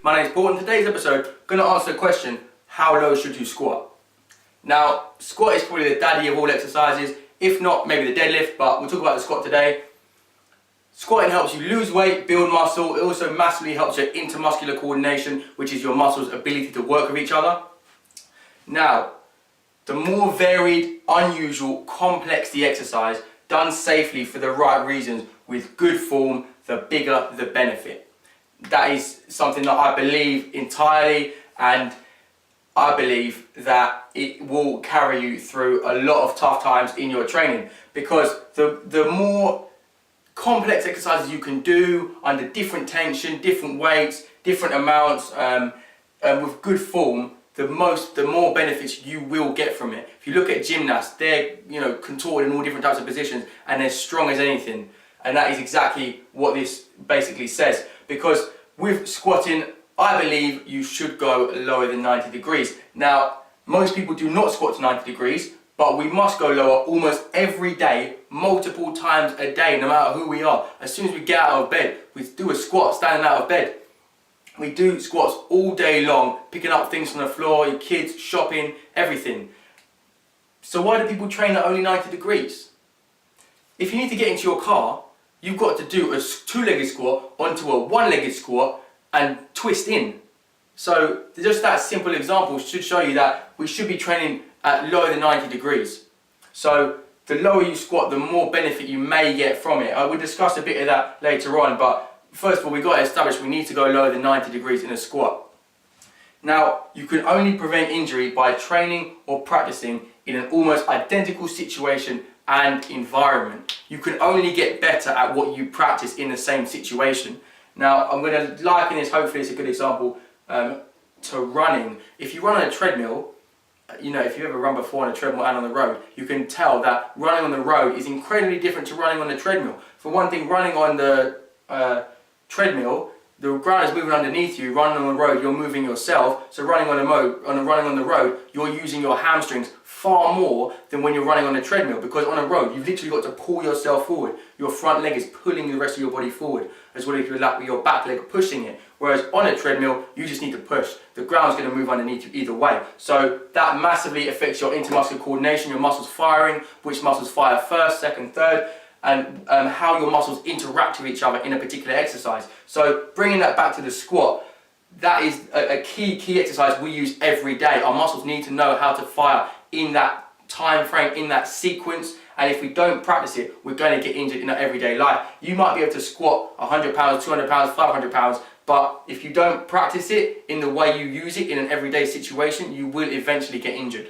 My name is Paul, and in today's episode, I'm going to answer the question, how low should you squat? Now, squat is probably the daddy of all exercises, if not maybe the deadlift, but we'll talk about the squat today. Squatting helps you lose weight, build muscle. It also massively helps your intermuscular coordination, which is your muscles' ability to work with each other. Now, the more varied, unusual, complex the exercise, done safely for the right reasons, with good form, the bigger the benefit. That is something that I believe entirely, and I believe that it will carry you through a lot of tough times in your training, because the more complex exercises you can do under different tension, different weights, different amounts, with good form, the more benefits you will get from it. If you look at gymnasts, they're contorted in all different types of positions and they're strong as anything, and that is exactly what this basically says. Because with squatting, I believe you should go lower than 90 degrees. Now, most people do not squat to 90 degrees, but we must go lower almost every day, multiple times a day, no matter who we are. As soon as we get out of bed, we do a squat standing out of bed. We do squats all day long, picking up things from the floor, your kids, shopping, everything. So why do people train at only 90 degrees? If you need to get into your car, you've got to do a two-legged squat onto a one-legged squat and twist in. So just that simple example should show you that we should be training at lower than 90 degrees. So the lower you squat, the more benefit you may get from it. I will discuss a bit of that later on, but first of all, we've got to establish we need to go lower than 90 degrees in a squat. Now, you can only prevent injury by training or practicing in an almost identical situation and environment. You can only get better at what you practice in the same situation. Now, I'm going to liken this, hopefully it's a good example, to running. If you run on a treadmill, if you ever run before on a treadmill and on the road, you can tell that running on the road is incredibly different to running on the treadmill. For one thing, running on the treadmill, the ground is moving underneath you. Running on the road, you're moving yourself. So running on the road, you're using your hamstrings far more than when you're running on a treadmill, because on a road, you've literally got to pull yourself forward. Your front leg is pulling the rest of your body forward, as well as your back leg pushing it. Whereas on a treadmill, you just need to push. The ground's going to move underneath you either way. So that massively affects your intermuscular coordination, your muscles firing, which muscles fire first, second, third, and how your muscles interact with each other in a particular exercise. So bringing that back to the squat, that is a key exercise we use every day. Our muscles need to know how to fire in that time frame, in that sequence, and if we don't practice it, we're going to get injured in our everyday life. You might be able to squat 100 pounds, 200 pounds, 500 pounds, but if you don't practice it in the way you use it in an everyday situation, you will eventually get injured.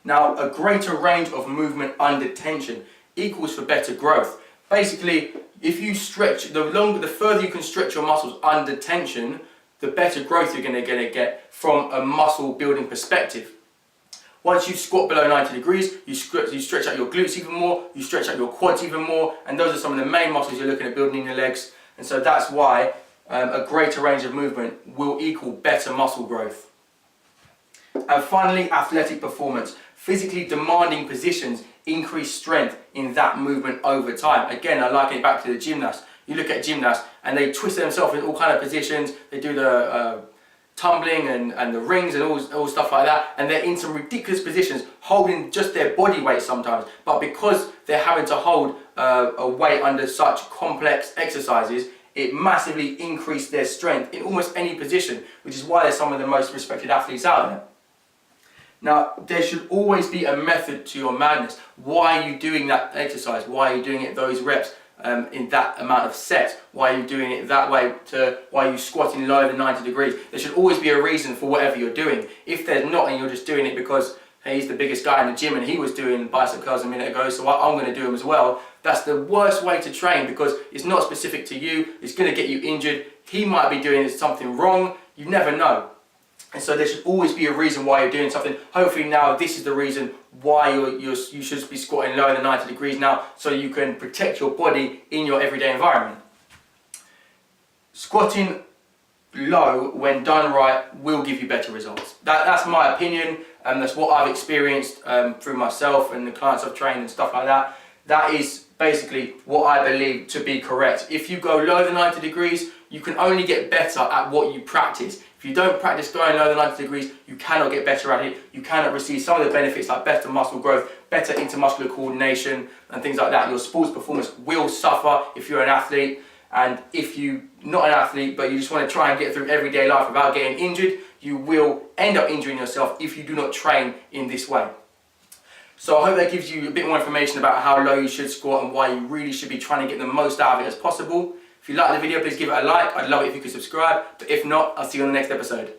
Now, a greater range of movement under tension equals for better growth. Basically, if you stretch, the further you can stretch your muscles under tension, the better growth you're going to get from a muscle building perspective. Once you squat below 90 degrees, you stretch out your glutes even more, you stretch out your quads even more, and those are some of the main muscles you're looking at building in your legs. And so that's why a greater range of movement will equal better muscle growth. And finally, athletic performance. Physically demanding positions increase strength in that movement over time. Again, I liken it back to the gymnast. You look at gymnasts and they twist themselves in all kind of positions. They do the tumbling and the rings and all stuff like that, and they're in some ridiculous positions holding just their body weight sometimes, but because they're having to hold a weight under such complex exercises, it massively increased their strength in almost any position, which is why they're some of the most respected athletes out there. Now, there should always be a method to your madness. Why are you doing that exercise? Why are you doing it those reps in that amount of sets? Why are you doing it that way? Why are you squatting lower than 90 degrees? There should always be a reason for whatever you're doing. If there's not, and you're just doing it because, hey, he's the biggest guy in the gym and he was doing bicep curls a minute ago, so I'm going to do them as well, that's the worst way to train, because it's not specific to you. It's going to get you injured. He might be doing something wrong. You never know. And so there should always be a reason why you're doing something. Hopefully now this is the reason why you should be squatting lower than 90 degrees now, so you can protect your body in your everyday environment. Squatting low, when done right, will give you better results. That's my opinion, and that's what I've experienced through myself and the clients I've trained and stuff like that. That is basically what I believe to be correct. If you go lower than 90 degrees, you can only get better at what you practice. If you don't practice going lower than 90 degrees, you cannot get better at it. You cannot receive some of the benefits like better muscle growth, better intermuscular coordination and things like that. Your sports performance will suffer if you're an athlete. And if you're not an athlete, but you just want to try and get through everyday life without getting injured, you will end up injuring yourself if you do not train in this way. So I hope that gives you a bit more information about how low you should squat and why you really should be trying to get the most out of it as possible. If you like the video, please give it a like. I'd love it if you could subscribe. But if not, I'll see you on the next episode.